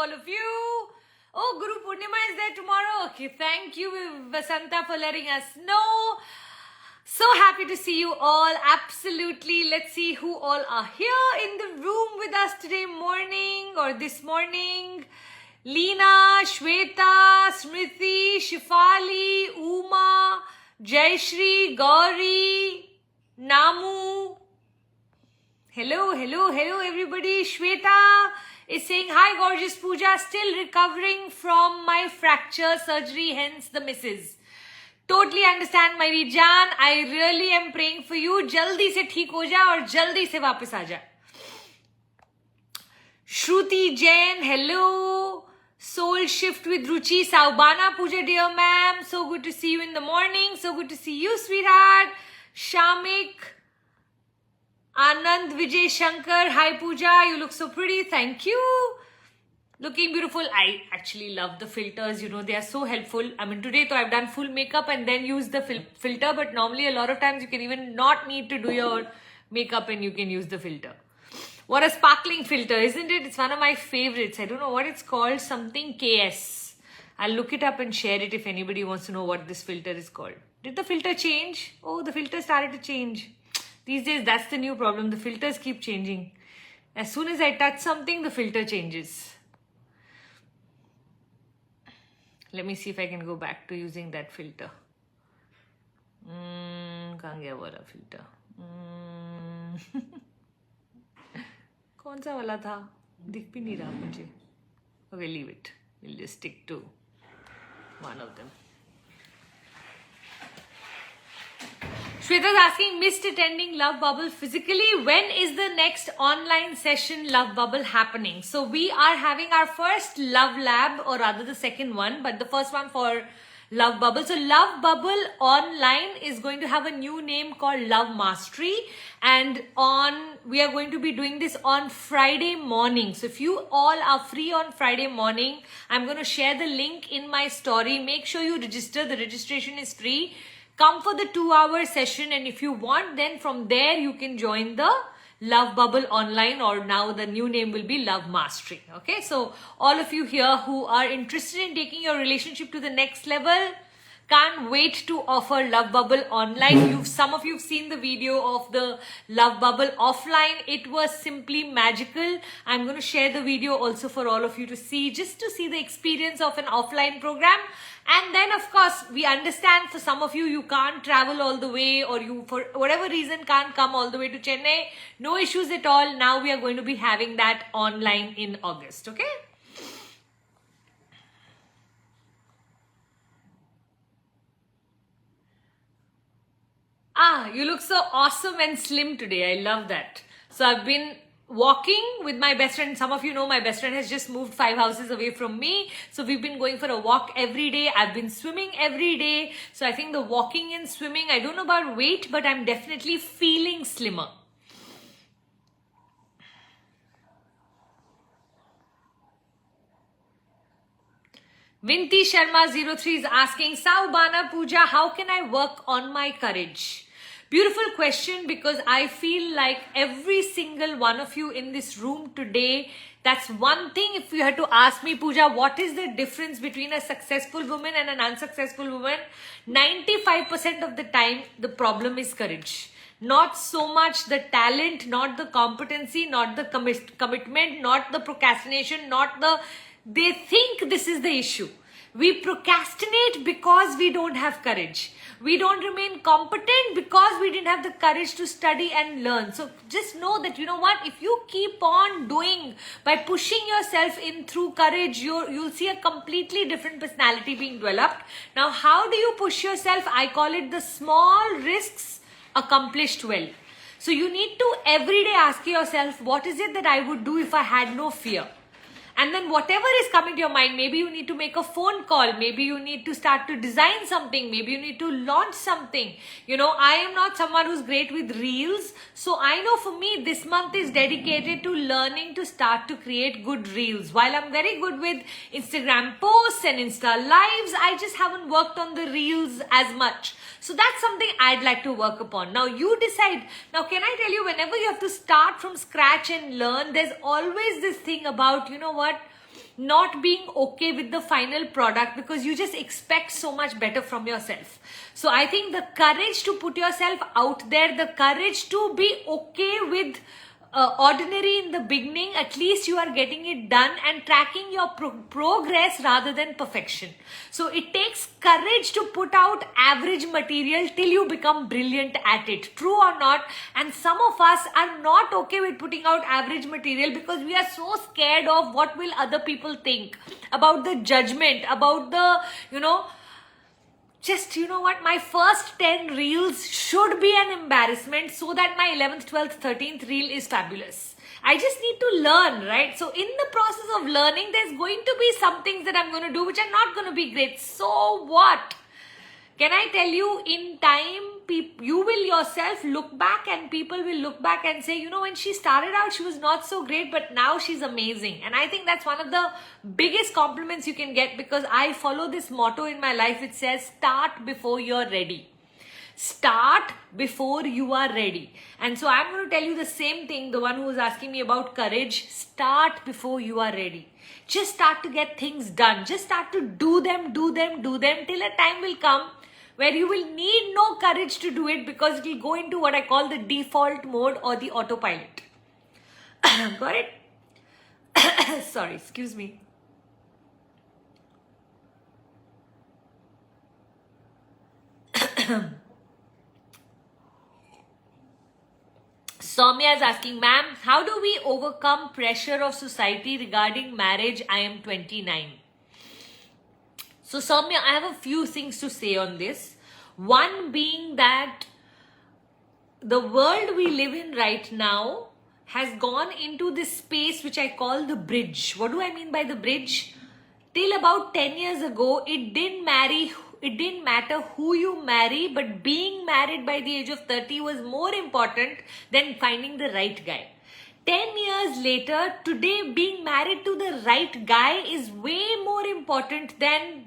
all of you. Oh, Guru Purnima is there tomorrow. Okay, thank you, Vasanta, for letting us know. So happy to see you all. Absolutely. Let's see who all are here in the room with us today morning or this morning. Leena, Shweta, Smriti, Shifali, Uma, Jayashri, Gauri, Namu. Hello everybody. Shweta is saying, hi gorgeous Pooja, still recovering from my fracture surgery, hence the misses. Totally understand my Jan. I really am praying for you. Jaldi se theek ho ja aur jaldi se वापस आ जा. Shruti Jain, hello. Soul Shift with Ruchi, Saubana Pooja, dear ma'am. So good to see you in the morning. So good to see you, sweetheart. Shamik, Anand, Vijay Shankar, hi Pooja. You look so pretty. Thank you. Looking beautiful. I actually love the filters. You know, they are so helpful. I mean, today though I've done full makeup and then use the filter. But normally a lot of times you can even not need to do your makeup and you can use the filter. What a sparkling filter, isn't it? It's one of my favorites. I don't know what it's called. Something KS. I'll look it up and share it if anybody wants to know what this filter is called. Did the filter change? Oh, the filter started to change. These days, that's the new problem. The filters keep changing. As soon as I touch something, the filter changes. Let me see if I can go back to using that filter. कहाँ गया वाला filter? कौन सा वाला था? दिख भी नहीं रहा मुझे. Okay, leave it. We'll just stick to one of them. Shweta is asking, missed attending Love Bubble physically. When is the next online session Love Bubble happening? So we are having our first Love Lab, or rather the second one, but the first one for Love Bubble. So Love Bubble online is going to have a new name called Love Mastery, and we are going to be doing this on Friday morning. So if you all are free on Friday morning, I'm going to share the link in my story. Make sure you register. The registration is free. Come for the 2-hour session, and if you want, then from there you can join the Love Bubble online, or now the new name will be Love Mastery. Okay, so all of you here who are interested in taking your relationship to the next level, can't wait to offer Love Bubble online. Some of you have seen the video of the Love Bubble offline. It was simply magical. I'm going to share the video also for all of you to see, just to see the experience of an offline program. And then of course, we understand for some of you, you can't travel all the way, or you for whatever reason can't come all the way to Chennai. No issues at all. Now we are going to be having that online in August. Okay. You look so awesome and slim today. I love that. So I've been walking with my best friend. Some of you know my best friend has just moved 5 houses away from me. So we've been going for a walk every day. I've been swimming every day. So I think the walking and swimming, I don't know about weight, but I'm definitely feeling slimmer. Vinti Sharma03 is asking, Saubana Pooja, how can I work on my courage? Beautiful question, because I feel like every single one of you in this room today, that's one thing. If you had to ask me, Pooja, what is the difference between a successful woman and an unsuccessful woman? 95% of the time, the problem is courage. Not so much the talent, not the competency, not the commitment, not the procrastination, they think this is the issue. We procrastinate because we don't have courage. We don't remain competent because we didn't have the courage to study and learn. So just know that, you know what, if you keep on doing by pushing yourself in through courage, you'll see a completely different personality being developed. Now, how do you push yourself? I call it the small risks accomplished well. So you need to every day ask yourself, what is it that I would do if I had no fear? And then whatever is coming to your mind, maybe you need to make a phone call, maybe you need to start to design something, maybe you need to launch something. You know, I am not someone who's great with reels. So I know for me, this month is dedicated to learning to start to create good reels. While I'm very good with Instagram posts and Insta lives, I just haven't worked on the reels as much. So that's something I'd like to work upon. Now you decide. Now can I tell you, whenever you have to start from scratch and learn, there's always this thing about, you know what, not being okay with the final product because you just expect so much better from yourself. So I think the courage to put yourself out there, the courage to be okay with ordinary in the beginning, at least you are getting it done and tracking your progress rather than perfection. So it takes courage to put out average material till you become brilliant at it, true or not. And some of us are not okay with putting out average material because we are so scared of what will other people think, about the judgment, about the, just, my first 10 reels should be an embarrassment so that my 11th, 12th, 13th reel is fabulous. I just need to learn, right? So in the process of learning, there's going to be some things that I'm going to do which are not going to be great. So what? Can I tell you, in time, you will yourself look back and people will look back and say, when she started out, she was not so great, but now she's amazing. And I think that's one of the biggest compliments you can get, because I follow this motto in my life. It says, start before you're ready. Start before you are ready. And so I'm going to tell you the same thing, the one who was asking me about courage. Start before you are ready. Just start to get things done. Just start to do them till a time will come where you will need no courage to do it, because it will go into what I call the default mode or the autopilot. Got it? Sorry, excuse me. Soumya is asking, ma'am, how do we overcome pressure of society regarding marriage? I am 29. So Soumya, I have a few things to say on this. One being that the world we live in right now has gone into this space which I call the bridge. What do I mean by the bridge? Till about 10 years ago, it didn't matter who you marry, but being married by the age of 30 was more important than finding the right guy. 10 years later, today being married to the right guy is way more important than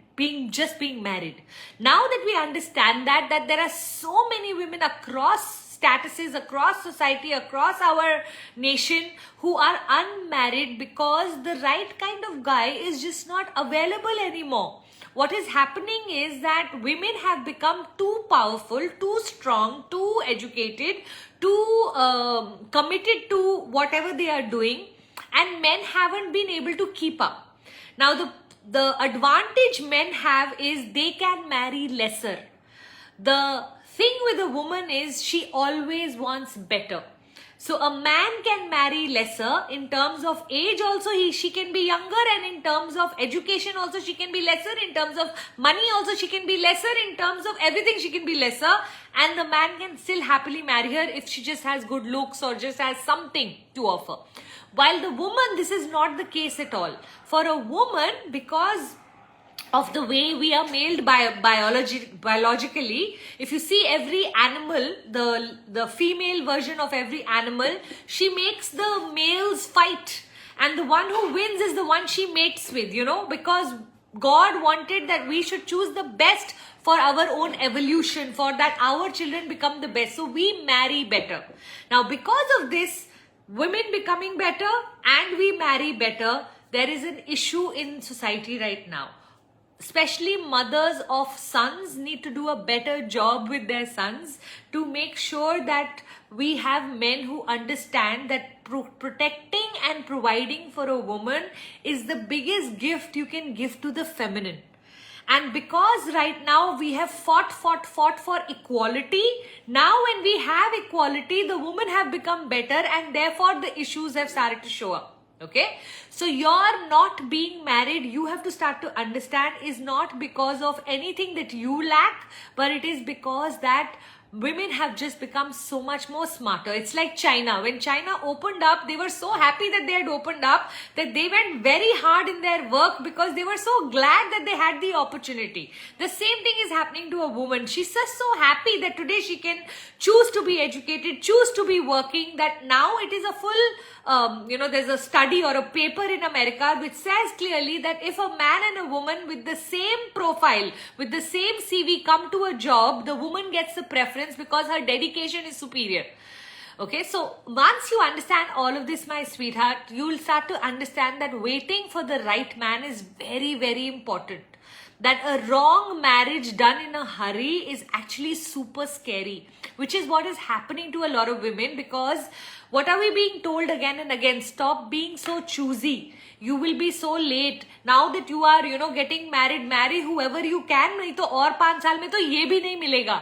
just being married. Now that we understand that there are so many women across statuses, across society, across our nation who are unmarried because the right kind of guy is just not available anymore. What is happening is that women have become too powerful, too strong, too educated, too committed to whatever they are doing, and men haven't been able to keep up. Now the advantage men have is they can marry lesser. The thing with a woman is she always wants better. So a man can marry lesser. In terms of age also she can be younger, and in terms of education also she can be lesser, in terms of money also she can be lesser, in terms of everything she can be lesser, and the man can still happily marry her if she just has good looks or just has something to offer. While the woman, this is not the case at all. For a woman, because of the way we are made biologically, if you see every animal, the female version of every animal, she makes the males fight, and the one who wins is the one she mates with, because God wanted that we should choose the best for our own evolution, for that our children become the best. So we marry better. Now because of this, women becoming better and we marry better, there is an issue in society right now. Especially mothers of sons need to do a better job with their sons to make sure that we have men who understand that protecting and providing for a woman is the biggest gift you can give to the feminine. And because right now we have fought for equality, now when we have equality, the women have become better, and therefore the issues have started to show up. Okay, so your not being married, you have to start to understand, is not because of anything that you lack, but it is because that women have just become so much more smarter. It's like China. When China opened up, they were so happy that they had opened up that they went very hard in their work because they were so glad that they had the opportunity. The same thing is happening to a woman. She's just so happy that today she can choose to be educated, choose to be working, that now it is a full, there's a study or a paper in America which says clearly that if a man and a woman with the same profile, with the same CV come to a job, the woman gets the preference because her dedication is superior. Okay, so once you understand all of this, my sweetheart, you'll start to understand that waiting for the right man is very, very important. That a wrong marriage done in a hurry is actually super scary, which is what is happening to a lot of women. Because what are we being told again and again? Stop being so choosy. You will be so late. Now that you are, getting married, marry whoever you can. नहीं तो और 5 साल में तो ये भी नहीं मिलेगा.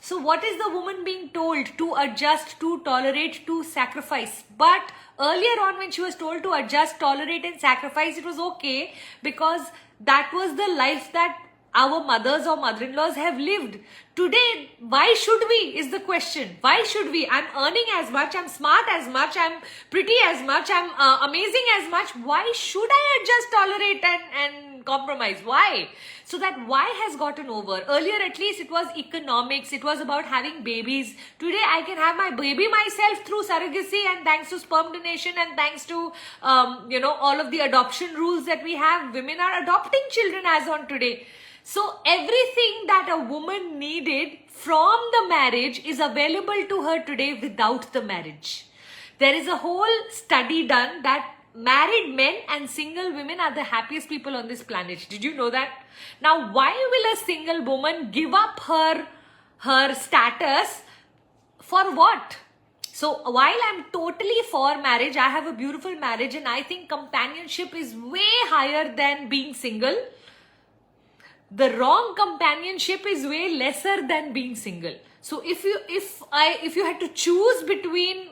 So what is the woman being told? To adjust, to tolerate, to sacrifice. But earlier on when she was told to adjust, tolerate and sacrifice, it was okay because that was the life that our mothers or mother-in-laws have lived. Today, why should we is the question. Why should we? I'm earning as much, I'm smart as much, I'm pretty as much, I'm amazing as much. Why should I adjust, tolerate and compromise? Why? So that why has gotten over. Earlier at least it was economics, it was about having babies. Today I can have my baby myself through surrogacy, and thanks to sperm donation and thanks to all of the adoption rules that we have, women are adopting children as on today. So everything that a woman needed from the marriage is available to her today without the marriage. There is a whole study done that married men and single women are the happiest people on this planet. Did you know that? Now, why will a single woman give up her status for what? So while I'm totally for marriage, I have a beautiful marriage and I think companionship is way higher than being single. The wrong companionship is way lesser than being single. So if you had to choose between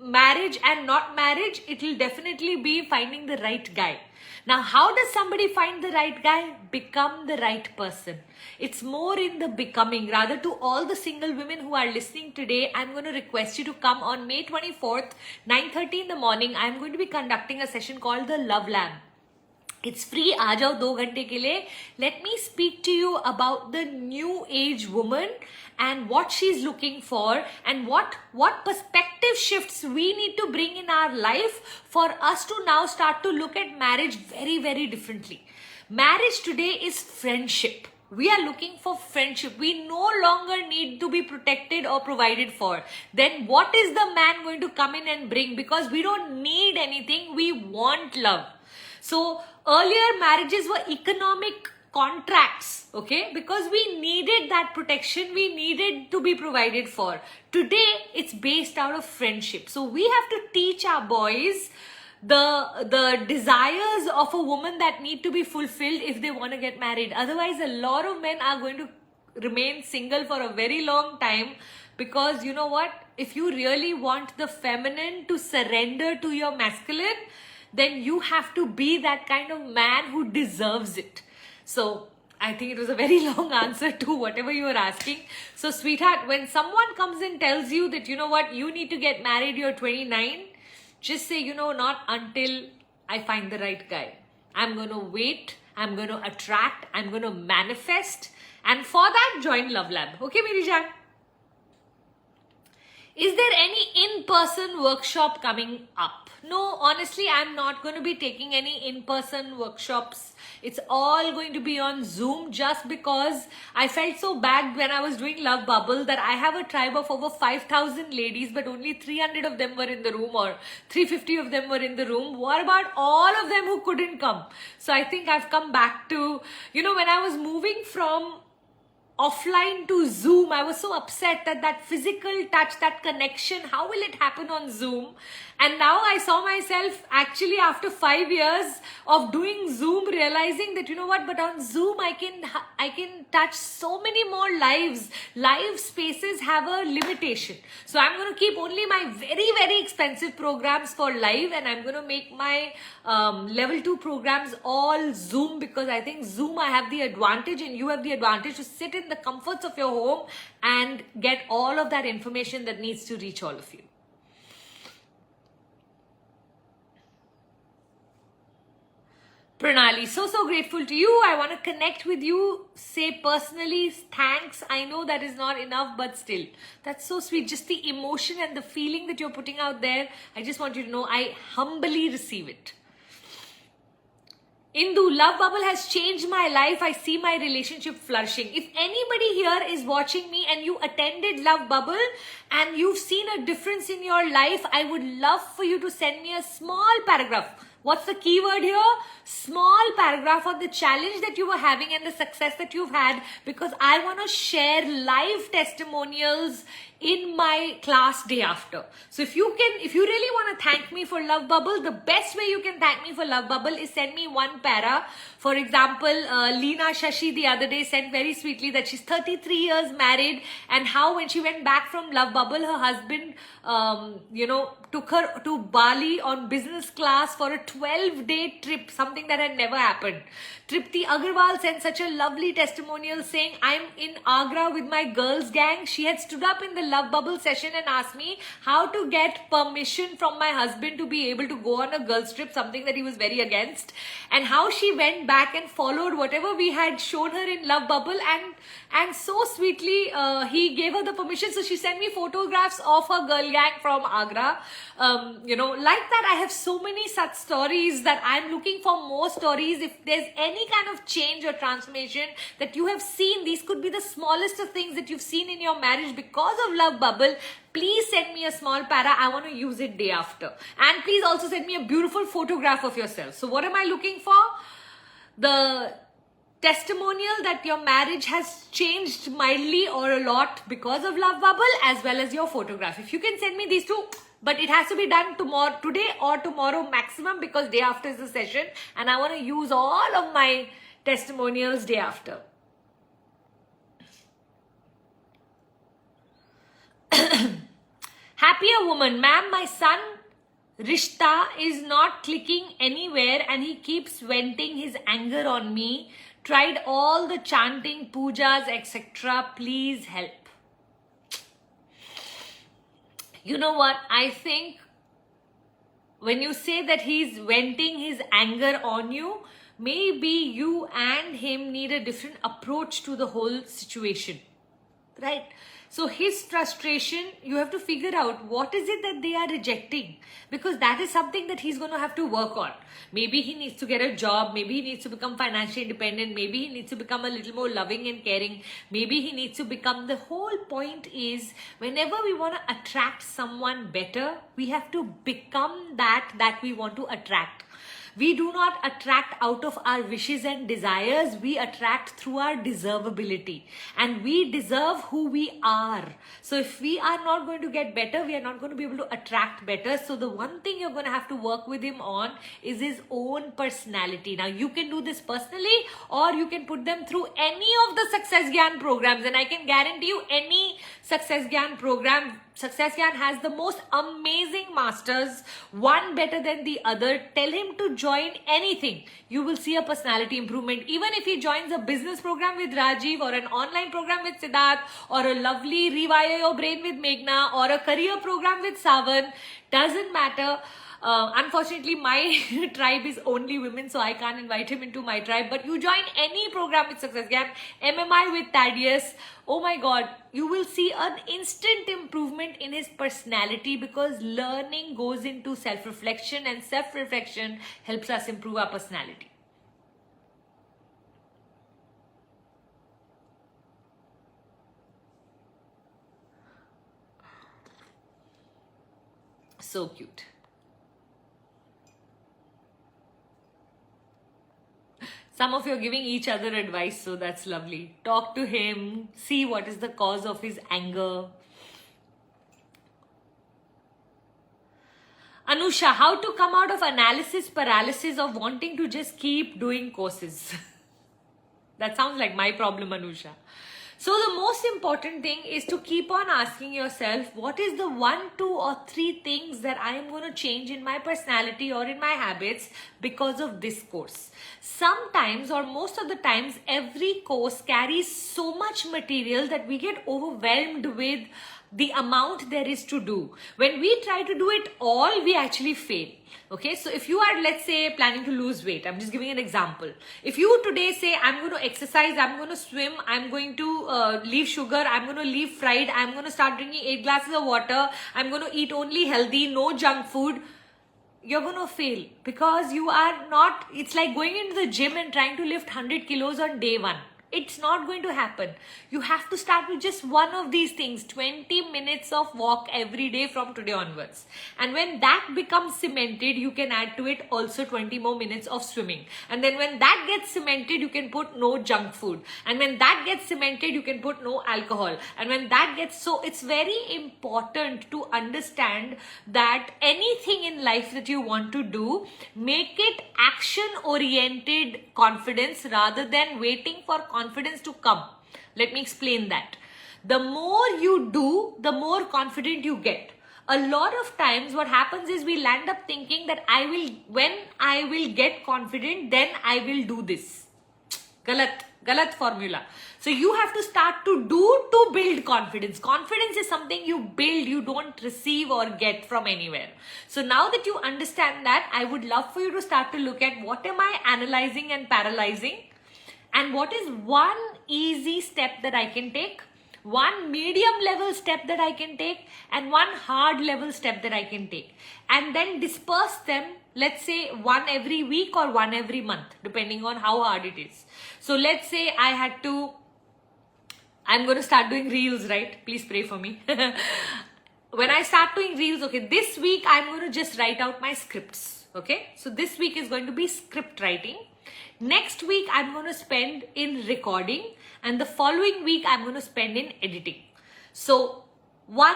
marriage and not marriage, it will definitely be finding the right guy. Now, how does somebody find the right guy? Become the right person. It's more in the becoming. Rather, to all the single women who are listening today, I'm going to request you to come on May 24th, 9:30 in the morning. I'm going to be conducting a session called the Love Lab. It's free. आ जाओ 2 घंटे के लिए. Let me speak to you about the new age woman and what she's looking for and what perspective shifts we need to bring in our life for us to now start to look at marriage very, very differently. Marriage today is friendship. We are looking for friendship. We no longer need to be protected or provided for. Then what is the man going to come in and bring? Because we don't need anything. We want love. So earlier marriages were economic contracts, okay? Because we needed that protection, we needed to be provided for. Today, it's based out of friendship. So we have to teach our boys the desires of a woman that need to be fulfilled if they want to get married. Otherwise, a lot of men are going to remain single for a very long time because you know what? If you really want the feminine to surrender to your masculine, then you have to be that kind of man who deserves it. So I think it was a very long answer to whatever you were asking. So sweetheart, when someone comes and tells you that, you know what, you need to get married, you're 29, just say, not until I find the right guy. I'm going to wait, I'm going to attract, I'm going to manifest. And for that, join Love Lab. Okay, Meri Jaan? Is there any in-person workshop coming up? No, honestly, I'm not going to be taking any in-person workshops. It's all going to be on Zoom just because I felt so bad when I was doing Love Bubble that I have a tribe of over 5,000 ladies, but only 300 of them were in the room or 350 of them were in the room. What about all of them who couldn't come? So I think I've come back to, when I was moving from offline to Zoom, I was so upset that physical touch, that connection, how will it happen on Zoom? And now I saw myself actually after 5 years of doing Zoom realizing that, but on Zoom I can touch so many more lives. Live spaces have a limitation. So I'm going to keep only my very, very expensive programs for live, and I'm going to make my level 2 programs all Zoom, because I think Zoom I have the advantage and you have the advantage to sit in the comforts of your home and get all of that information that needs to reach all of you. Pranali, so grateful to you. I want to connect with you, say personally thanks. I know that is not enough, but still, that's so sweet. Just the emotion and the feeling that you're putting out there, I just want you to know I humbly receive it. Indu, Love Bubble has changed my life. I see my relationship flourishing. If anybody here is watching me and you attended Love Bubble and you've seen a difference in your life, I would love for you to send me a small paragraph. What's the keyword here? Small paragraph on the challenge that you were having and the success that you've had, because I want to share live testimonials in my class day after. So if you really want to thank me for Love Bubble, the best way you can thank me for Love Bubble is send me one para. For example, Leena Shashi the other day sent very sweetly that she's 33 years married, and how when she went back from Love Bubble, her husband, took her to Bali on business class for a 12-day trip, something that had never happened. Tripti Agarwal sent such a lovely testimonial saying, I'm in Agra with my girls gang. She had stood up in the Love Bubble session and asked me how to get permission from my husband to be able to go on a girls trip, something that he was very against, and how she went back and followed whatever we had shown her in Love Bubble, and so sweetly he gave her the permission. So she sent me photographs of her girl gang from Agra. Like that, I have so many such stories that I'm looking for more stories. If there's any kind of change or transformation that you have seen, these could be the smallest of things that you've seen in your marriage because of Love Bubble, please send me a small para. I want to use it day after. And please also send me a beautiful photograph of yourself. So what am I looking for? The testimonial that your marriage has changed mildly or a lot because of Love Bubble, as well as your photograph. If you can send me these two, but it has to be done today or tomorrow maximum, because day after is the session and I want to use all of my testimonials day after. Happier woman, ma'am, my son Rishta is not clicking anywhere and he keeps venting his anger on me. Tried all the chanting, pujas, etc. Please help. You know what? I think when you say that he's venting his anger on you, maybe you and him need a different approach to the whole situation, right? So his frustration, you have to figure out what is it that they are rejecting, because that is something that he's going to have to work on. Maybe he needs to get a job. Maybe he needs to become financially independent. Maybe he needs to become a little more loving and caring. Maybe he needs to become, the whole point is, whenever we want to attract someone better, we have to become that we want to attract. We do not attract out of our wishes and desires. We attract through our deservability. And we deserve who we are. So if we are not going to get better, we are not going to be able to attract better. So the one thing you're going to have to work with him on is his own personality. Now you can do this personally, or you can put them through any of the Success Gyan programs. And I can guarantee you, any Success Gyan program, Success Gyan has the most amazing masters, one better than the other. Tell him to join anything. You will see a personality improvement. Even if he joins a business program with Rajiv, or an online program with Siddharth, or a lovely Rewire Your Brain with Meghna, or a career program with Savan, doesn't matter. Unfortunately, my tribe is only women, so I can't invite him into my tribe. But you join any program with Success Gyan, MMI with Thaddeus, oh my God, you will see an instant improvement in his personality, because learning goes into self-reflection, and self-reflection helps us improve our personality. So cute. Some of you are giving each other advice, so that's lovely. Talk to him, see what is the cause of his anger. Anusha, how to come out of analysis paralysis of wanting to just keep doing courses? That sounds like my problem, Anusha. So the most important thing is to keep on asking yourself, what is the 1, 2 or 3 things that I am going to change in my personality or in my habits because of this course? Sometimes, or most of the times, every course carries so much material that we get overwhelmed with the amount there is to do. When we try to do it all, we actually fail. Okay, so if you are, let's say, planning to lose weight, I'm just giving an example. If you today say, I'm going to exercise, I'm going to swim, I'm going to leave sugar, I'm going to leave fried, I'm going to start drinking 8 glasses of water, I'm going to eat only healthy, no junk food, you're going to fail because you are not, it's like going into the gym and trying to lift 100 kilos on day one. It's not going to happen. You have to start with just one of these things, 20 minutes of walk every day from today onwards. And when that becomes cemented, you can add to it also 20 more minutes of swimming. And then when that gets cemented, you can put no junk food. And when that gets cemented, you can put no alcohol. And when that gets, so it's very important to understand that anything in life that you want to do, make it action-oriented confidence rather than waiting for confidence to come. Let me explain that. The more you do, the more confident you get. A lot of times what happens is we land up thinking that when I will get confident, then I will do this. Galat formula. So you have to start to do to build confidence. Confidence is something you build, you don't receive or get from anywhere. So now that you understand that, I would love for you to start to look at what am I analyzing and paralyzing, and what is one easy step that I can take, one medium level step that I can take, and one hard level step that I can take. And then disperse them, let's say one every week or one every month, depending on how hard it is. So let's say I'm going to start doing reels, right? Please pray for me. When I start doing reels, okay, this week I'm going to just write out my scripts, okay? So this week is going to be script writing. Next week, I'm going to spend in recording, and the following week, I'm going to spend in editing. So, one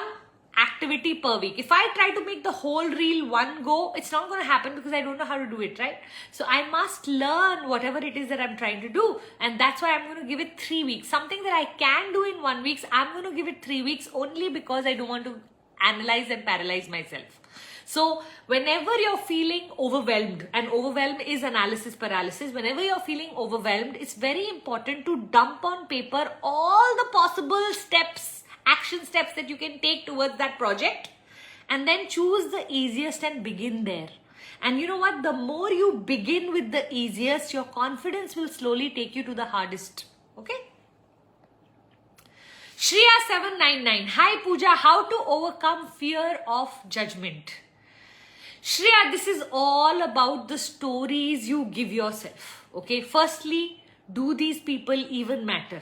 activity per week. If I try to make the whole reel one go, it's not going to happen because I don't know how to do it, right? So, I must learn whatever it is that I'm trying to do, and that's why I'm going to give it 3 weeks. Something that I can do in 1 week, I'm going to give it 3 weeks only because I don't want to analyze and paralyze myself. So whenever you're feeling overwhelmed, and overwhelm is analysis paralysis, whenever you're feeling overwhelmed, it's very important to dump on paper all the possible steps, action steps that you can take towards that project, and then choose the easiest and begin there. And you know what? The more you begin with the easiest, your confidence will slowly take you to the hardest. Okay? Shreya799. Hi Pooja, how to overcome fear of judgment? Shreya, this is all about the stories you give yourself. Okay, firstly, do these people even matter?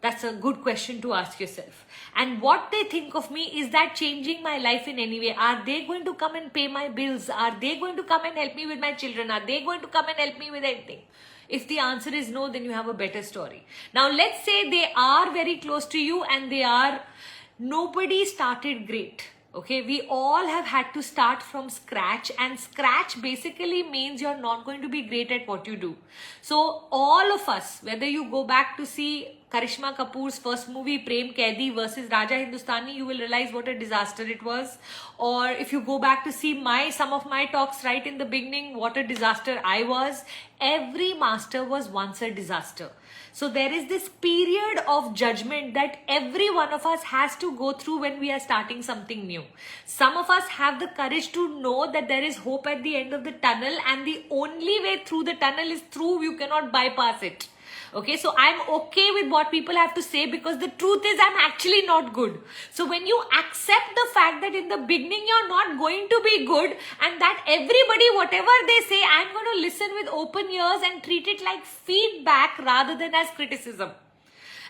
That's a good question to ask yourself. And what they think of me, is that changing my life in any way? Are they going to come and pay my bills? Are they going to come and help me with my children? Are they going to come and help me with anything? If the answer is no, then you have a better story. Now, let's say they are very close to you and nobody started great. Okay, we all have had to start from scratch, and scratch basically means you're not going to be great at what you do. So all of us, whether you go back to see Karishma Kapoor's first movie Prem Kaidi versus Raja Hindustani, you will realize what a disaster it was. Or if you go back to see some of my talks right in the beginning, what a disaster I was. Every master was once a disaster. So there is this period of judgment that every one of us has to go through when we are starting something new. Some of us have the courage to know that there is hope at the end of the tunnel, and the only way through the tunnel is through. You cannot bypass it. Okay, so I'm okay with what people have to say because the truth is I'm actually not good. So when you accept the fact that in the beginning you're not going to be good, and that everybody, whatever they say, I'm going to listen with open ears and treat it like feedback rather than as criticism.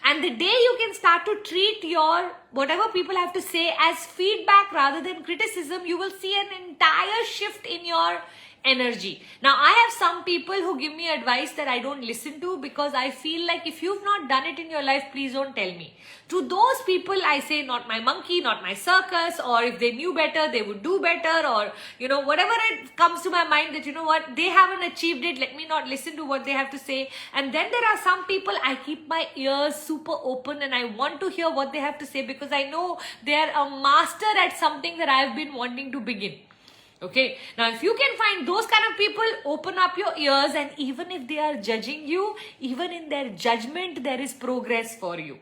And the day you can start to treat your whatever people have to say as feedback rather than criticism, you will see an entire shift in your energy. Now, I have some people who give me advice that I don't listen to because I feel like if you've not done it in your life, please don't tell me. To those people, I say, not my monkey, not my circus, or if they knew better, they would do better, or, whatever it comes to my mind that, what, they haven't achieved it, let me not listen to what they have to say. And then there are some people, I keep my ears super open and I want to hear what they have to say because I know they are a master at something that I've been wanting to begin. Okay, now if you can find those kind of people, open up your ears, and even if they are judging you, even in their judgment, there is progress for you.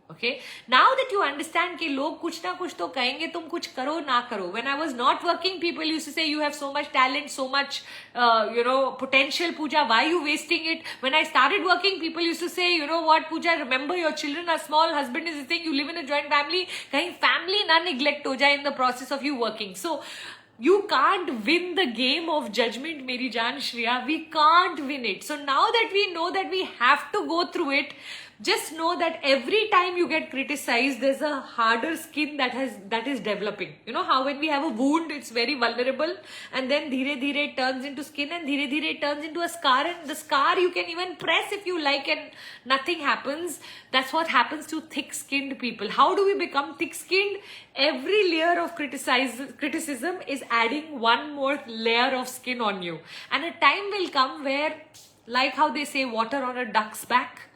Okay, now that you understand कि लोग कुछ ना कुछ तो कहेंगे, तुम कुछ करो ना करो. When I was not working, people used to say you have so much talent, so much potential, Pooja, why are you wasting it? When I started working, people used to say, you know what, Pooja, remember your children are small, husband is the thing, you live in a joint family, kahin family na neglect ho jaye in the process of you working. So You can't win the game of judgment, Meri Jaan Shreya. We can't win it. So now that we know that we have to go through it, just know that every time you get criticized, there's a harder skin that is developing. You know how when we have a wound, it's very vulnerable, and then dheere dheere it turns into skin, and dheere dheere it turns into a scar, and the scar you can even press if you like, and nothing happens. That's what happens to thick-skinned people. How do we become thick-skinned? Every layer of criticism is adding one more layer of skin on you, and a time will come where, like how they say, water on a duck's back.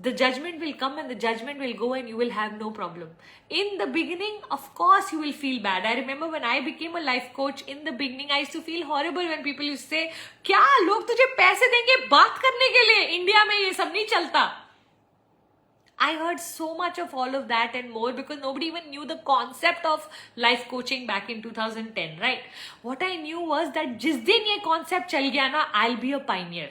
The judgment will come and the judgment will go, and you will have no problem. In the beginning, of course, you will feel bad. I remember when I became a life coach, in the beginning, I used to feel horrible when people used to say, "Kya log tujhe paise denge baat karne ke liye? India mein ye sab nahi chalta." I heard so much of all of that and more because nobody even knew the concept of life coaching back in 2010, right? What I knew was that jis din ye concept chal gaya na, I'll be a pioneer.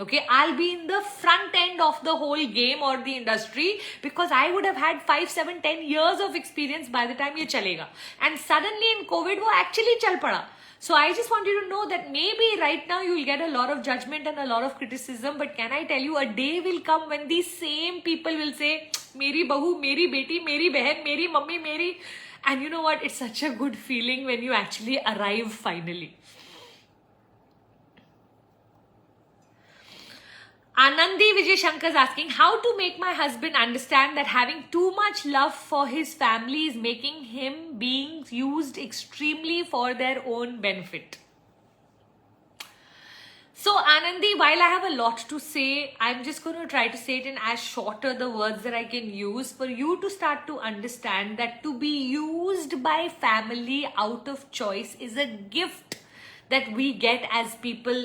Okay, I'll be in the front end of the whole game or the industry because I would have had 5, 7, 10 years of experience by the time ye chalega. And suddenly in COVID, wo actually chal pada. So I just want you to know that maybe right now you will get a lot of judgment and a lot of criticism, but can I tell you, a day will come when these same people will say, "Meri bahu, meri beti, meri behan, meri mummy, meri," and you know what? It's such a good feeling when you actually arrive finally. Anandi Vijay Shankar is asking, how to make my husband understand that having too much love for his family is making him being used extremely for their own benefit. So Anandi, while I have a lot to say, I'm just going to try to say it in as shorter the words that I can use for you to start to understand that to be used by family out of choice is a gift that we get as people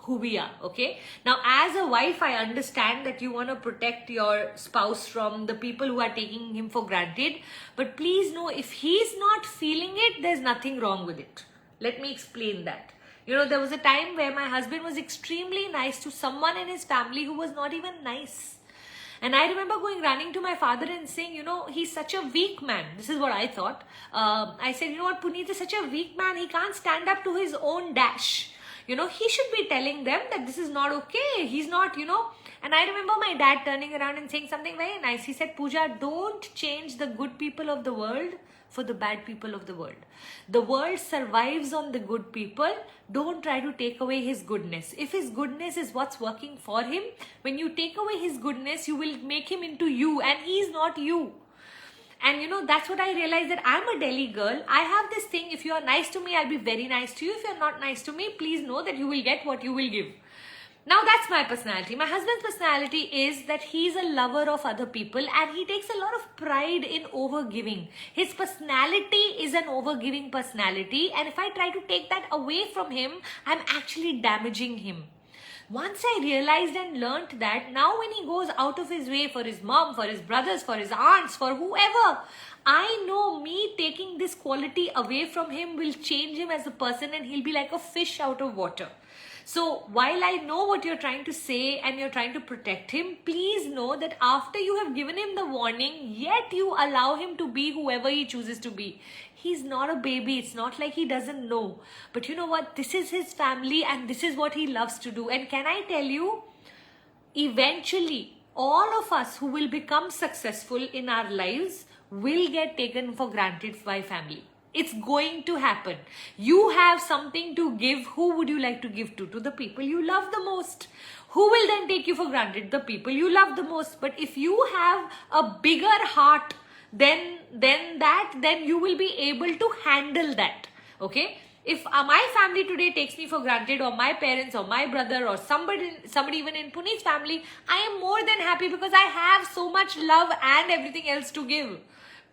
who we are. Okay, now as a wife, I understand that you want to protect your spouse from the people who are taking him for granted, but please know, if he's not feeling it, there's nothing wrong with it. Let me explain that. You know, there was a time where my husband was extremely nice to someone in his family who was not even nice. And I remember running to my father and saying, you know, he's such a weak man. This is what I thought. I said, you know what, Puneet is such a weak man. He can't stand up to his own dash. You know, he should be telling them that this is not okay. He's not, you know. And I remember my dad turning around and saying something very nice. He said, Pooja, don't change the good people of the world for the bad people of the world. The world survives on the good people. Don't try to take away his goodness. If his goodness is what's working for him, when you take away his goodness, you will make him into you, and he's not you. And you know, that's what I realized, that I'm a Delhi girl. I have this thing, if you are nice to me, I'll be very nice to you. If you're not nice to me, please know that you will get what you will give. Now that's my personality. My husband's personality is that he's a lover of other people and he takes a lot of pride in overgiving. His personality is an overgiving personality, and if I try to take that away from him, I'm actually damaging him. Once I realized and learnt that, now when he goes out of his way for his mom, for his brothers, for his aunts, for whoever, I know me taking this quality away from him will change him as a person, and he'll be like a fish out of water. So while I know what you're trying to say and you're trying to protect him, please know that after you have given him the warning, yet you allow him to be whoever he chooses to be. He's not a baby. It's not like he doesn't know. But you know what? This is his family and this is what he loves to do. And can I tell you, eventually, all of us who will become successful in our lives will get taken for granted by family. It's going to happen. You have something to give. Who would you like to give to? To the people you love the most. Who will then take you for granted? The people you love the most. But if you have a bigger heart then you will be able to handle that. Okay? If my family today takes me for granted, or my parents or my brother or somebody even in Puneet's family, I am more than happy because I have so much love and everything else to give.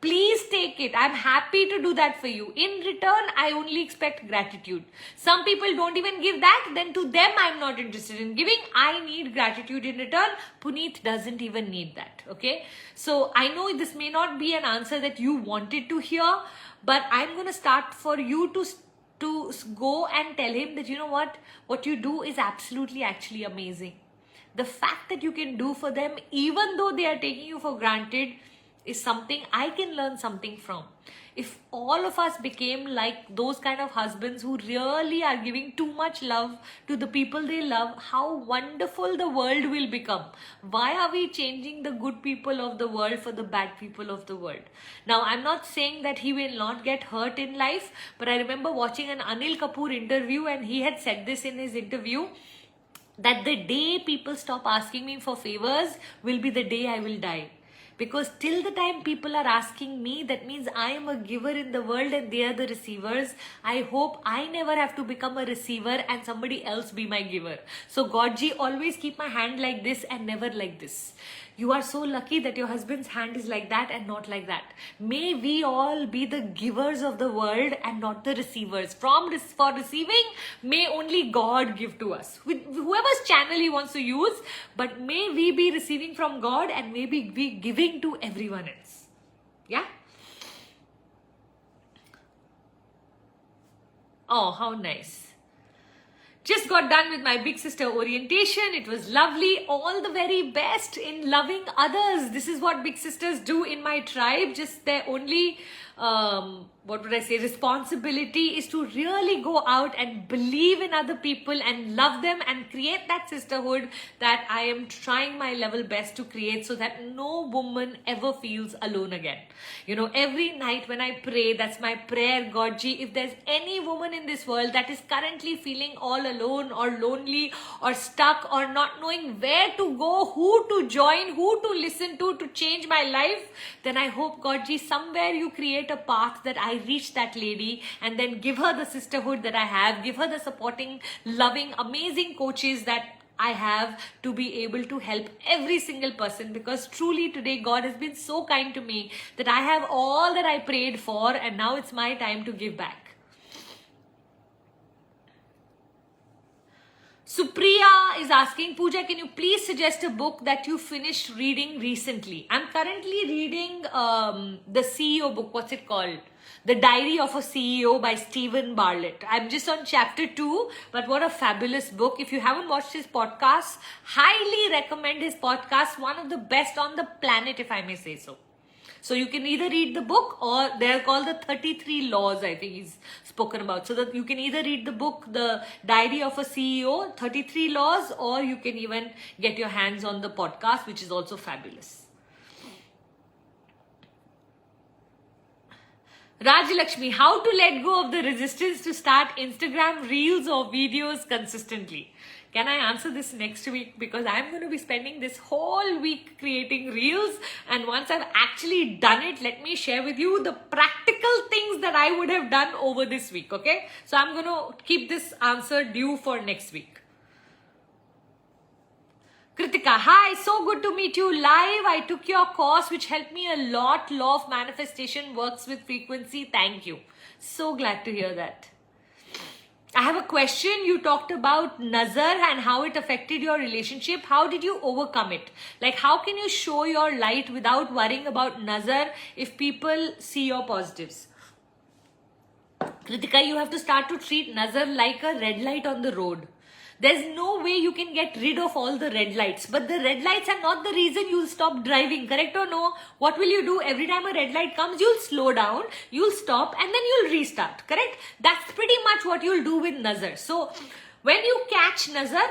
Please take it. I'm happy to do that for you. In return, I only expect gratitude. Some people don't even give that. Then to them, I'm not interested in giving. I need gratitude in return. Puneet doesn't even need that. Okay. So I know this may not be an answer that you wanted to hear, but I'm going to start for you to go and tell him that, you know what you do is absolutely actually amazing. The fact that you can do for them, even though they are taking you for granted, is something I can learn something from. If all of us became like those kind of husbands who really are giving too much love to the people they love, how wonderful the world will become. Why are we changing the good people of the world for the bad people of the world? Now, I'm not saying that he will not get hurt in life, but I remember watching an Anil Kapoor interview, and he had said this in his interview, that the day people stop asking me for favors will be the day I will die. Because till the time people are asking me, that means I am a giver in the world and they are the receivers. I hope I never have to become a receiver and somebody else be my giver. So Godji, always keep my hand like this and never like this. You are so lucky that your husband's hand is like that and not like that. May we all be the givers of the world and not the receivers. For receiving, may only God give to us. With whoever's channel he wants to use, but may we be receiving from God and may we be giving to everyone else. Yeah? Oh, how nice. Just got done with my big sister orientation. It was lovely. All the very best in loving others. This is what big sisters do in my tribe. Just their only, responsibility is to really go out and believe in other people and love them and create that sisterhood that I am trying my level best to create, so that no woman ever feels alone again. You know, every night when I pray, that's my prayer, Godji, if there's any woman in this world that is currently feeling all alone or lonely or stuck or not knowing where to go, who to join, who to listen to change my life, then I hope, Godji, somewhere you create a path that I reach that lady and then give her the sisterhood that I have, give her the supporting, loving, amazing coaches that I have to be able to help every single person, because truly today God has been so kind to me that I have all that I prayed for and now it's my time to give back. Supriya is asking, Pooja, can you please suggest a book that you finished reading recently? I'm currently reading the CEO book. What's it called? The Diary of a CEO by Stephen Bartlett. I'm just on chapter 2, but what a fabulous book. If you haven't watched his podcast, highly recommend his podcast. One of the best on the planet, if I may say so. So you can either read the book, or they're called the 33 laws, I think he's spoken about. So that you can either read the book, The Diary of a CEO, 33 laws, or you can even get your hands on the podcast, which is also fabulous. Rajalakshmi, how to let go of the resistance to start Instagram reels or videos consistently? Can I answer this next week? Because I'm going to be spending this whole week creating reels. And once I've actually done it, let me share with you the practical things that I would have done over this week. Okay? So I'm going to keep this answer due for next week. Kritika, hi, so good to meet you live. I took your course, which helped me a lot. Law of Manifestation works with frequency. Thank you. So glad to hear that. I have a question. You talked about nazar and how it affected your relationship. How did you overcome it? Like, how can you show your light without worrying about nazar if people see your positives? Kritika, you have to start to treat nazar like a red light on the road. There's no way you can get rid of all the red lights. But the red lights are not the reason you'll stop driving, correct or no? What will you do? Every time a red light comes, you'll slow down, you'll stop, and then you'll restart, correct? That's pretty much what you'll do with nazar. So when you catch nazar,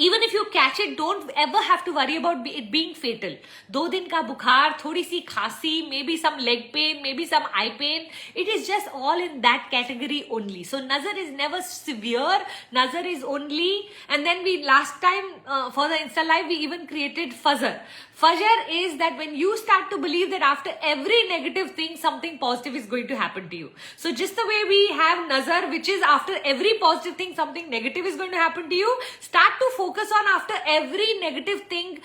even if you catch it, don't ever have to worry about it being fatal. 2 दिन का बुखार, थोड़ी सी खांसी, maybe some leg pain, maybe some eye pain. It is just all in that category only. So nazar is never severe. Nazar is only, and then we last time for the Insta Live, we even created Fajr. Fajr is that when you start to believe that after every negative thing, something positive is going to happen to you. So just the way we have nazar, which is after every positive thing, something negative is going to happen to you, start to focus on after every negative thing.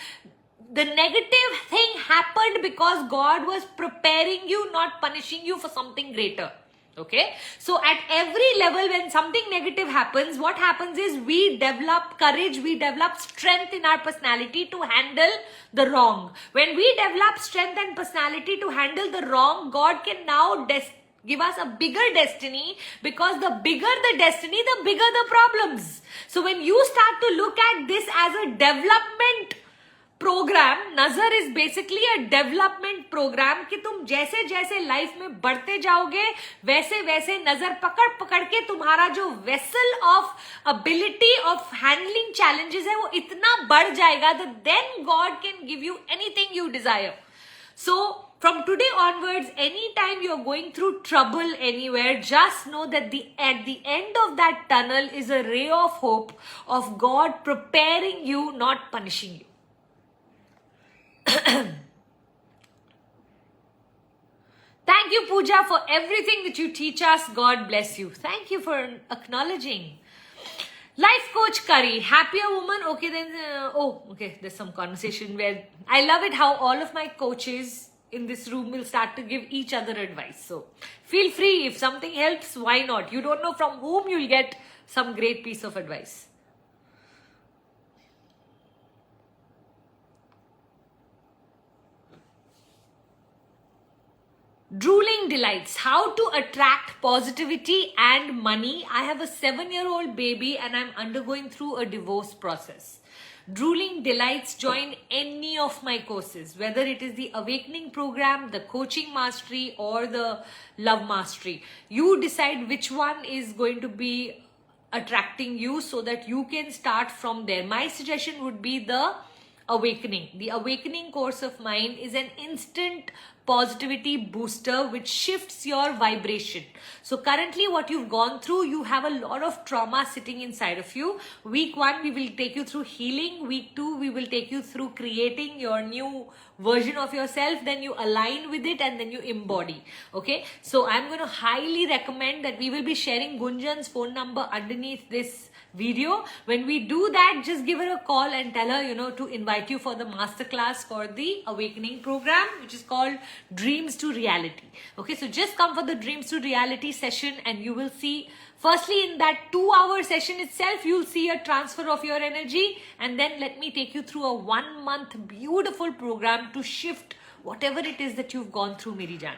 The negative thing happened because God was preparing you, not punishing you for something greater. Okay, so at every level, when something negative happens, what happens is we develop courage, we develop strength in our personality to handle the wrong. When we develop strength and personality to handle the wrong, God can now give us a bigger destiny, because the bigger the destiny, the bigger the problems. So when you start to look at this as a development program, Nazar is basically a development program कि तुम जैसे जैसे life में बढ़ते जाओगे वैसे वैसे नजर पकड़ पकड़ के तुम्हारा जो vessel of ability of handling challenges है वो इतना बढ़ जाएगा that then God can give you anything you desire. So from today onwards, anytime you're going through trouble anywhere, just know that at the end of that tunnel is a ray of hope of God preparing you, not punishing you. Thank you, Pooja, for everything that you teach us. God bless you. Thank you for acknowledging. Life coach Kari, happier woman. Okay, then, okay, there's some conversation where I love it how all of my coaches in this room will start to give each other advice. So feel free, if something helps, why not? You don't know from whom you'll get some great piece of advice. Drooling Delights, how to attract positivity and money. I have a 7-year-old baby and I'm undergoing through a divorce process. Drooling Delights, join any of my courses, whether it is the Awakening Program, the Coaching Mastery or the Love Mastery. You decide which one is going to be attracting you so that you can start from there. My suggestion would be the Awakening. The Awakening course of mine is an instant positivity booster which shifts your vibration. So currently what you've gone through, you have a lot of trauma sitting inside of you. Week 1 we will take you through healing. Week 2 we will take you through creating your new version of yourself. Then you align with it and then you embody. Okay, so I'm going to highly recommend that we will be sharing Gunjan's phone number underneath this video. When we do that, just give her a call and tell her, to invite you for the masterclass for the Awakening program, which is called Dreams to Reality. Okay, so just come for the Dreams to Reality session and you will see, firstly in that 2-hour session itself, you'll see a transfer of your energy, and then let me take you through a 1-month beautiful program to shift whatever it is that you've gone through, Meri Jaan.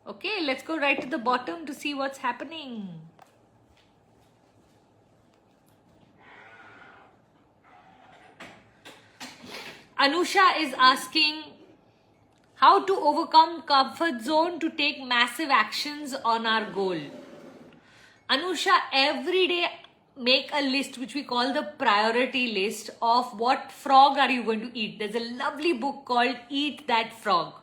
Okay, let's go right to the bottom to see what's happening. Anusha is asking how to overcome comfort zone to take massive actions on our goal. Anusha, every day make a list which we call the priority list of what frog are you going to eat. There's a lovely book called Eat That Frog.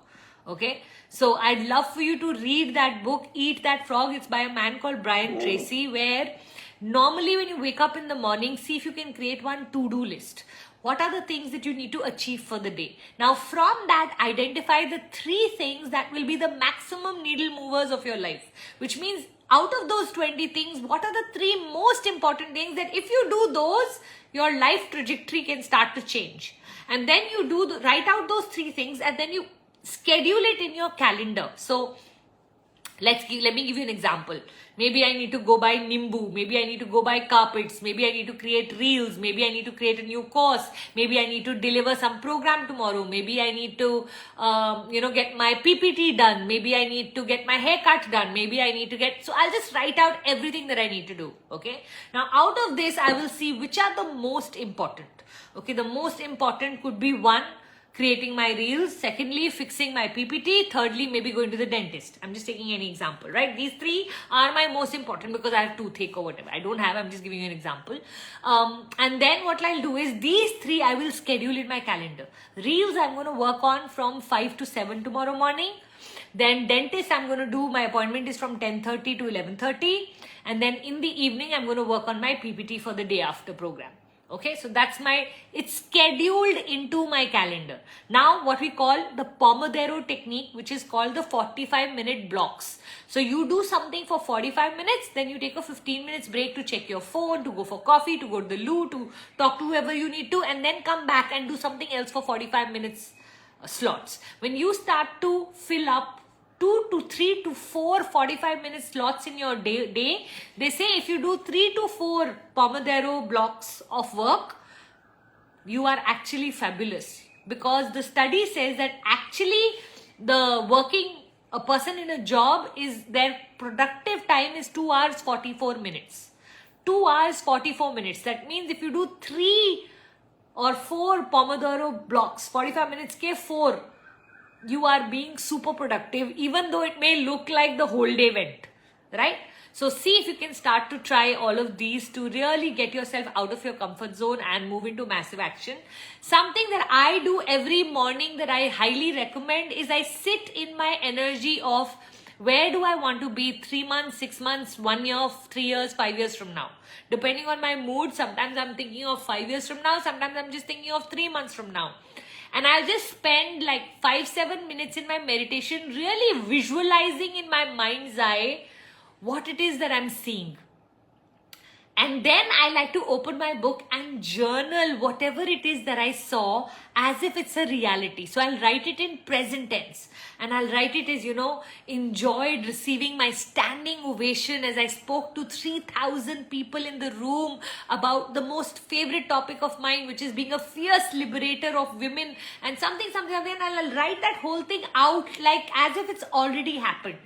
Okay, so I'd love for you to read that book, Eat That Frog. It's by a man called Brian Tracy, where normally when you wake up in the morning, see if you can create one to-do list. What are the things that you need to achieve for the day? Now from that, identify the 3 things that will be the maximum needle movers of your life, which means out of those 20 things, what are the 3 most important things that if you do those, your life trajectory can start to change. And then you write out those 3 things and then you schedule it in your calendar. So let me give you an example. Maybe I need to go buy Nimbu. Maybe I need to go buy carpets. Maybe I need to create reels. Maybe I need to create a new course. Maybe I need to deliver some program tomorrow. Maybe I need to, get my PPT done. Maybe I need to get my haircut done. Maybe I need to so I'll just write out everything that I need to do. Okay. Now out of this, I will see which are the most important. Okay. The most important could be 1, creating my reels. Secondly, fixing my PPT. Thirdly, maybe going to the dentist. I'm just taking any example, right? These 3 are my most important because I have toothache or whatever. I don't have, I'm just giving you an example. And then what I'll do is these 3 I will schedule in my calendar. Reels I'm going to work on from 5 to 7 tomorrow morning. Then dentist, I'm going to do, my appointment is from 10:30 to 11:30. And then in the evening, I'm going to work on my PPT for the day after program. Okay, so that's it's scheduled into my calendar. Now what we call the Pomodoro technique, which is called the 45-minute blocks. So you do something for 45 minutes, then you take a 15 minutes break to check your phone, to go for coffee, to go to the loo, to talk to whoever you need to, and then come back and do something else for 45 minutes slots. When you start to fill up 2 to 3 to 4 45-minute slots in your day, they say if you do 3 to 4 Pomodoro blocks of work, you are actually fabulous, because the study says that actually the working A person in a job is their productive time is 2 hours 44 minutes. 2 hours 44 minutes. That means if you do 3 or 4 Pomodoro blocks, 45 minutes ke 4, you are being super productive, even though it may look like the whole day went, right? So see if you can start to try all of these to really get yourself out of your comfort zone and move into massive action. Something that I do every morning that I highly recommend is I sit in my energy of where do I want to be 3 months, 6 months, 1 year, 3 years, 5 years from now. Depending on my mood, sometimes I'm thinking of 5 years from now, sometimes I'm just thinking of 3 months from now. And I'll just spend like 5-7 minutes in my meditation really visualizing in my mind's eye what it is that I'm seeing. And then I like to open my book and journal whatever it is that I saw as if it's a reality. So I'll write it in present tense. And I'll write it as, enjoyed receiving my standing ovation as I spoke to 3,000 people in the room about the most favorite topic of mine, which is being a fierce liberator of women and something. And I'll write that whole thing out like as if it's already happened.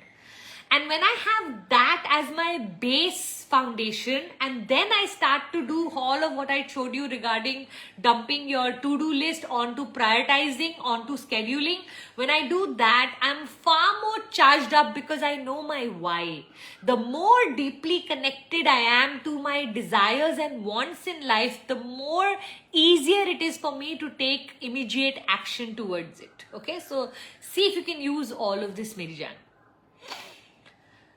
And when I have that as my base foundation, and then I start to do all of what I showed you regarding dumping your to-do list onto prioritizing, onto scheduling, when I do that, I'm far more charged up because I know my why. The more deeply connected I am to my desires and wants in life, the more easier it is for me to take immediate action towards it. Okay, so see if you can use all of this, Meri Jaan.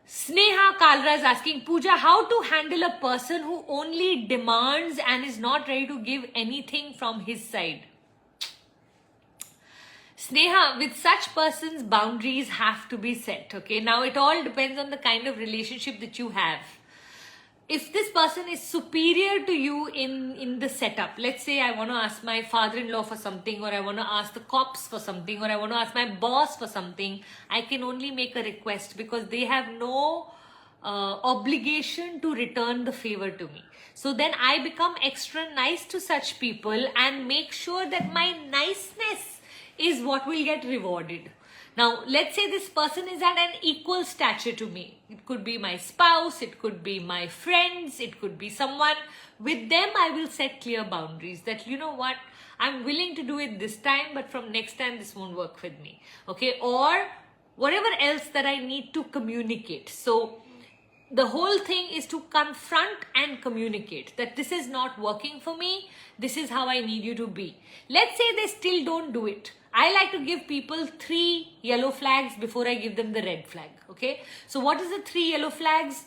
Sneha Kalra is asking, Pooja, how to handle a person who only demands and is not ready to give anything from his side? Sneha, with such persons, boundaries have to be set. Okay, now it all depends on the kind of relationship that you have. If this person is superior to you in the setup, let's say I want to ask my father-in-law for something, or I want to ask the cops for something, or I want to ask my boss for something, I can only make a request because they have no obligation to return the favor to me. So then I become extra nice to such people and make sure that my niceness is what will get rewarded. Now, let's say this person is at an equal stature to me. It could be my spouse, it could be my friends, it could be someone. With them, I will set clear boundaries that, you know what, I'm willing to do it this time, but from next time, this won't work with me. Okay, or whatever else that I need to communicate. So, the whole thing is to confront and communicate that this is not working for me. This is how I need you to be. Let's say they still don't do it. I like to give people 3 yellow flags before I give them the red flag. Okay. So what is the 3 yellow flags?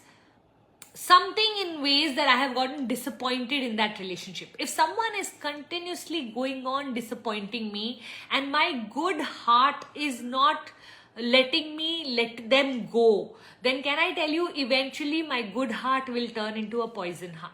Something in ways that I have gotten disappointed in that relationship. If someone is continuously going on disappointing me and my good heart is not letting me let them go, then can I tell you, eventually my good heart will turn into a poison heart.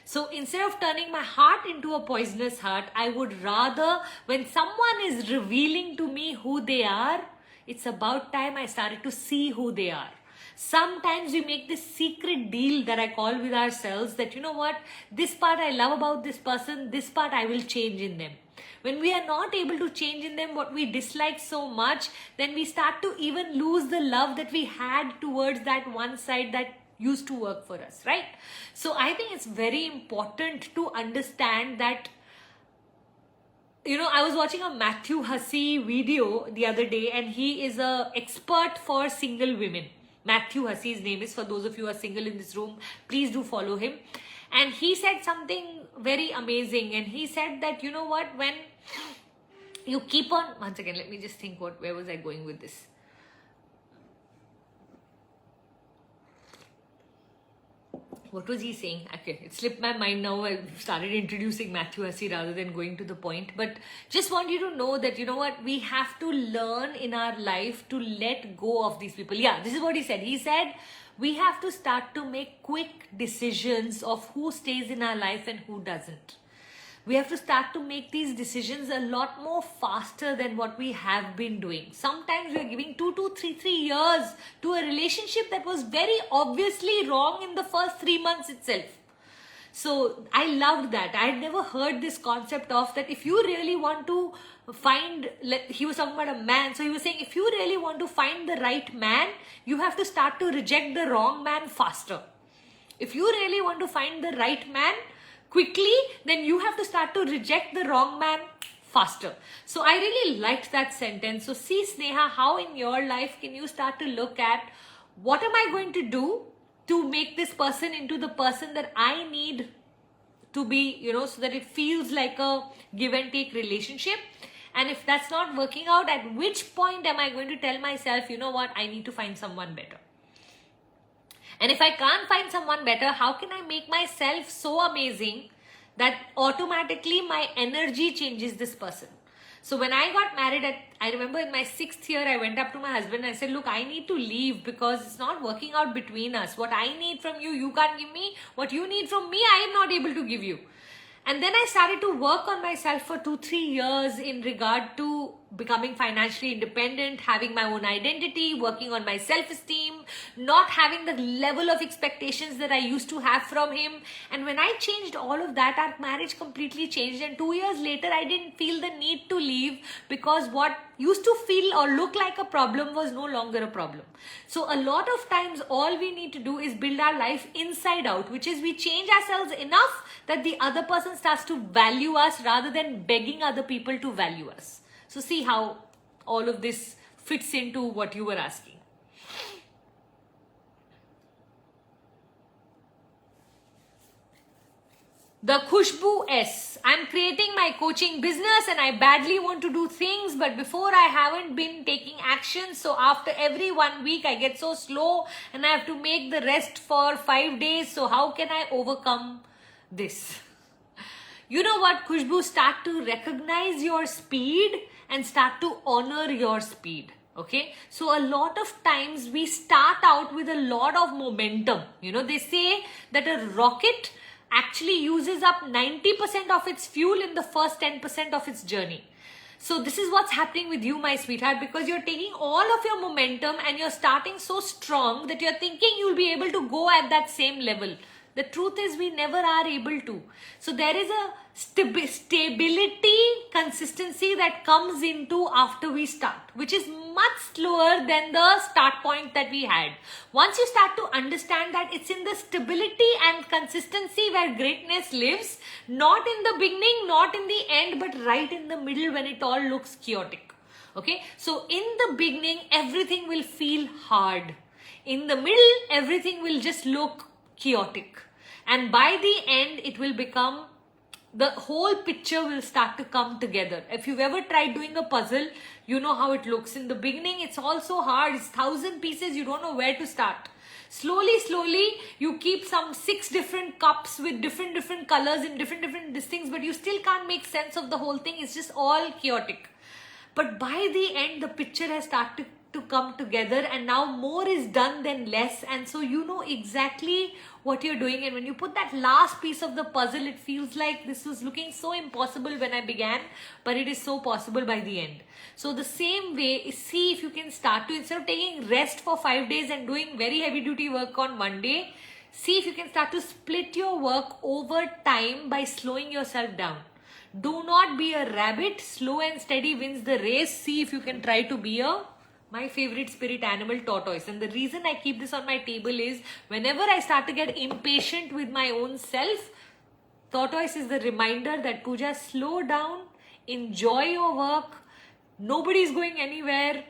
So instead of turning my heart into a poisonous heart, I would rather, when someone is revealing to me who they are, it's about time I started to see who they are. Sometimes we make this secret deal that I call with ourselves that, you know what, this part I love about this person, this part I will change in them. When we are not able to change in them what we dislike so much, then we start to even lose the love that we had towards that one side that used to work for us, right? So I think it's very important to understand that, I was watching a Matthew Hussey video the other day, and he is an expert for single women. Matthew Hussey's name is, for those of you who are single in this room, please do follow him. And he said something very amazing, and he said that, you know what, when you keep on, once again, let me just think where was I going with this? What was he saying? Okay, it slipped my mind now. I started introducing Matthew Hussey rather than going to the point. But just want you to know that, you know what, we have to learn in our life to let go of these people. Yeah, this is what he said. He said, we have to start to make quick decisions of who stays in our life and who doesn't. We have to start to make these decisions a lot more faster than what we have been doing. Sometimes we are giving 3 years to a relationship that was very obviously wrong in the first 3 months itself. So I loved that. I had never heard this concept of that if you really want to find, he was talking about a man. So he was saying if you really want to find the right man, you have to start to reject the wrong man faster. If you really want to find the right man quickly, then you have to start to reject the wrong man faster. So I really liked that sentence. So see, Sneha, how in your life can you start to look at what am I going to do to make this person into the person that I need to be, so that it feels like a give and take relationship. And if that's not working out, at which point am I going to tell myself, you know what, I need to find someone better. And if I can't find someone better, how can I make myself so amazing that automatically my energy changes this person? So when I got married, I remember in my 6th year, I went up to my husband and I said, look, I need to leave because it's not working out between us. What I need from you, you can't give me. What you need from me, I am not able to give you. And then I started to work on myself for 2-3 years in regard to becoming financially independent, having my own identity, working on my self-esteem, not having the level of expectations that I used to have from him. And when I changed all of that, our marriage completely changed. And 2 years later, I didn't feel the need to leave because what used to feel or look like a problem was no longer a problem. So a lot of times, all we need to do is build our life inside out, which is we change ourselves enough that the other person starts to value us rather than begging other people to value us. So see how all of this fits into what you were asking. The Khushbu S. I'm creating my coaching business and I badly want to do things, but before I haven't been taking action. So after every 1 week, I get so slow and I have to make the rest for 5 days. So how can I overcome this? You know what, Khushbu, start to recognize your speed and start to honor your speed. Okay, so a lot of times we start out with a lot of momentum. They say that a rocket actually uses up 90% of its fuel in the first 10% of its journey. So this is what's happening with you, my sweetheart, because you're taking all of your momentum and you're starting so strong that you're thinking you'll be able to go at that same level. The truth is we never are able to. So there is a stability, consistency that comes into after we start, which is much slower than the start point that we had. Once you start to understand that it's in the stability and consistency where greatness lives, not in the beginning, not in the end, but right in the middle when it all looks chaotic. Okay, so in the beginning, everything will feel hard. In the middle, everything will just look chaotic. And by the end, it will become, the whole picture will start to come together. If you've ever tried doing a puzzle, you know how it looks. In the beginning, it's all so hard. It's 1,000 pieces. You don't know where to start. Slowly, you keep some 6 different cups with different colors and different things, but you still can't make sense of the whole thing. It's just all chaotic. But by the end, the picture has started to come together and now more is done than less, and so you know exactly what you're doing. And when you put that last piece of the puzzle, it feels like this was looking so impossible when I began, but it is so possible by the end. So the same way, see if you can start to, instead of taking rest for 5 days and doing very heavy duty work on one day, see if you can start to split your work over time by slowing yourself down. Do not be a rabbit. Slow and steady wins the race. See if you can try to be my favorite spirit animal, tortoise. And the reason I keep this on my table is whenever I start to get impatient with my own self, tortoise is the reminder that Pooja, slow down, enjoy your work. Nobody's going anywhere.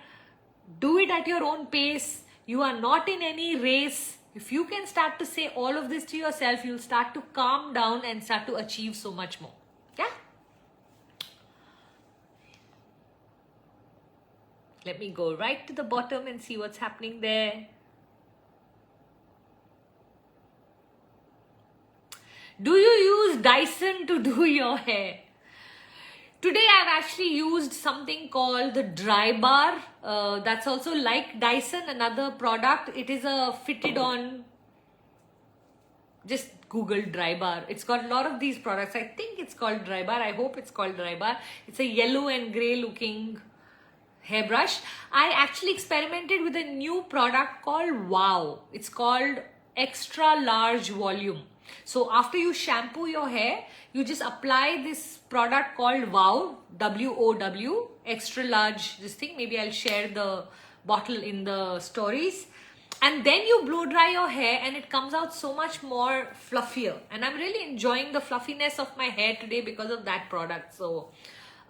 Do it at your own pace. You are not in any race. If you can start to say all of this to yourself, you'll start to calm down and start to achieve so much more. Yeah? Let me go right to the bottom and see what's happening there. Do you use Dyson to do your hair? Today I've actually used something called the Dry Bar. That's also like Dyson, another product. It is a fitted on, just Google Dry Bar. It's got a lot of these products. I think it's called Dry Bar. I hope it's called Dry Bar. It's a yellow and grey looking hairbrush. I actually experimented with a new product called Wow. It's called Extra Large Volume. So after you shampoo your hair, you just apply this product called WOW, WOW, extra large, this thing. Maybe I'll share the bottle in the stories. And then you blow dry your hair and it comes out so much more fluffier. And I'm really enjoying the fluffiness of my hair today because of that product. So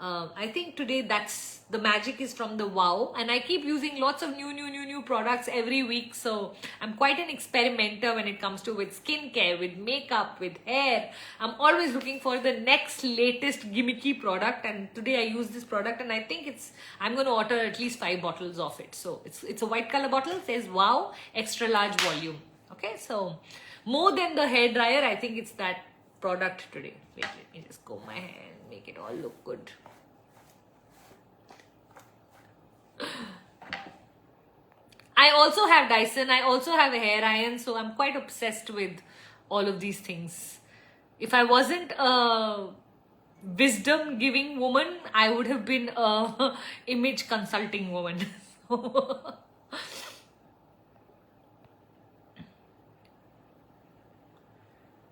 I think today that's the magic is from the WOW, and I keep using lots of new products every week. So I'm quite an experimenter when it comes to with skincare, with makeup, with hair. I'm always looking for the next latest gimmicky product, and today I use this product, and I think I'm going to order at least 5 bottles of it. So it's a white color bottle, it says WOW extra large volume. Okay, so more than the hair dryer, I think it's that product today. Wait, let me just comb my hair and make it all look good. I also have Dyson, I also have a hair iron, so I'm quite obsessed with all of these things. If I wasn't a wisdom giving woman, I would have been a image consulting woman.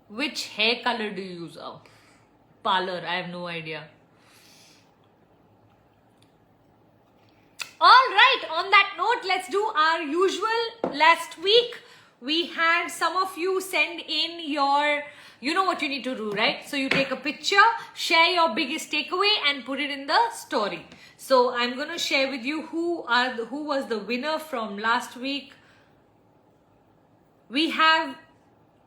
Which hair color do you use? Oh, parlor, I have no idea. All right, on that note, let's do our usual. Last week, we had some of you send in your, you know what you need to do, right? So you take a picture, share your biggest takeaway and put it in the story. So I'm going to share with you who was the winner from last week. We have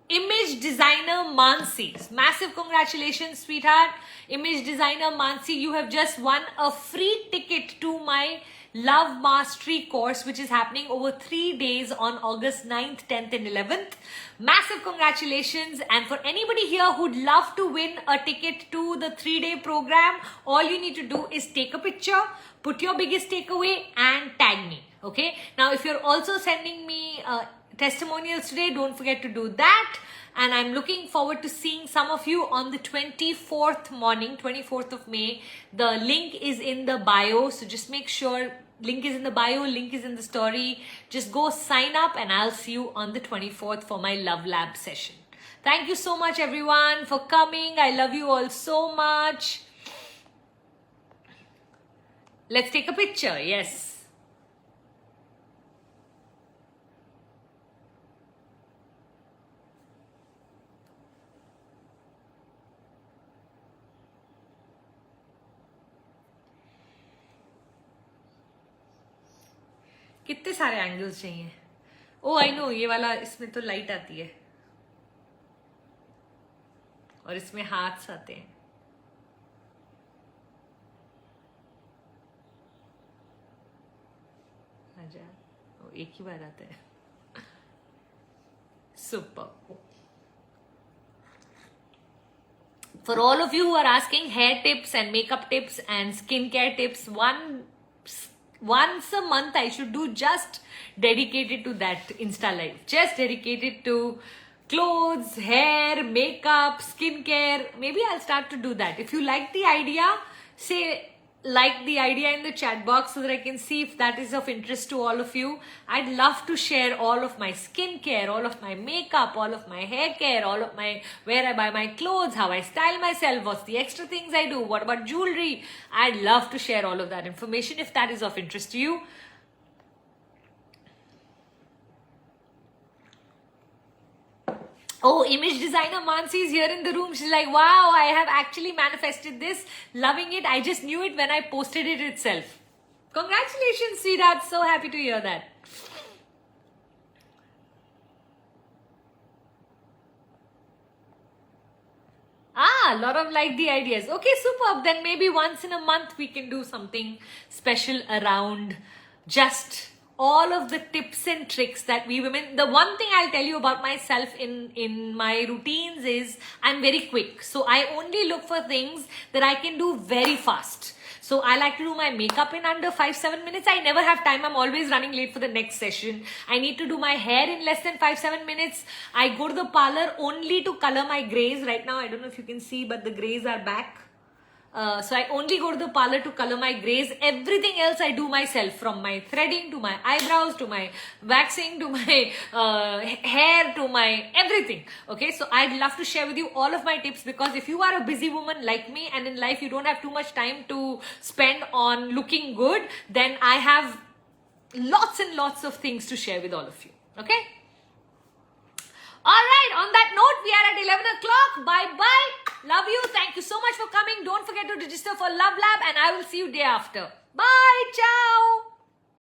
image designer Mansi. Massive congratulations, sweetheart. Image designer Mansi, you have just won a free ticket to my Love Mastery course, which is happening over 3 days on August 9th, 10th and 11th. Massive congratulations. And for anybody here who'd love to win a ticket to the 3-day program, all you need to do is take a picture, put your biggest takeaway and tag me. Okay. Now, if you're also sending me testimonials today, don't forget to do that. And I'm looking forward to seeing some of you on the 24th morning, 24th of May. The link is in the bio, so just make sure link is in the bio, link is in the story. Just go sign up and I'll see you on the 24th for my Love Lab session. Thank you so much everyone for coming. I love you all so much. Let's take a picture. Yes. कितने सारे angles चाहिए? ओ I know, ये वाला इसमें तो light आती है और इसमें हाथ आते हैं. आजा, ओ एक ही बार आते हैं. Super. For all of you who are asking hair tips and makeup tips and skincare tips, once a month I should do just dedicated to that Insta live, just dedicated to clothes, hair, makeup, skincare. Maybe I'll start to do that. If you like the idea, say like the idea in the chat box so that I can see if that is of interest to all of you. I'd love to share all of my skincare, all of my makeup, all of my hair care, all of my, where I buy my clothes, how I style myself, what's the extra things I do, what about jewelry. I'd love to share all of that information if that is of interest to you. Oh, image designer Mansi is here in the room. She's like, wow, I have actually manifested this. Loving it. I just knew it when I posted it itself. Congratulations, sweetheart. So happy to hear that. A lot of like the ideas. Okay, superb. Then maybe once in a month we can do something special around just all of the tips and tricks that we women. The one thing I'll tell you about myself in my routines is I'm very quick. So I only look for things that I can do very fast. So I like to do my makeup in under 5-7 minutes. I never have time. I'm always running late for the next session. I need to do my hair in less than 5-7 minutes. I go to the parlor only to color my grays. Right now, I don't know if you can see, but the grays are back. So I only go to the parlor to color my grays. Everything else I do myself, from my threading to my eyebrows to my waxing to my hair to my everything. Okay, so I'd love to share with you all of my tips, because if you are a busy woman like me and in life you don't have too much time to spend on looking good, then I have lots and lots of things to share with all of you. Okay? Alright, on that note, we are at 11 o'clock. Bye-bye. Love you. Thank you so much for coming. Don't forget to register for Love Lab, and I will see you day after. Bye. Ciao.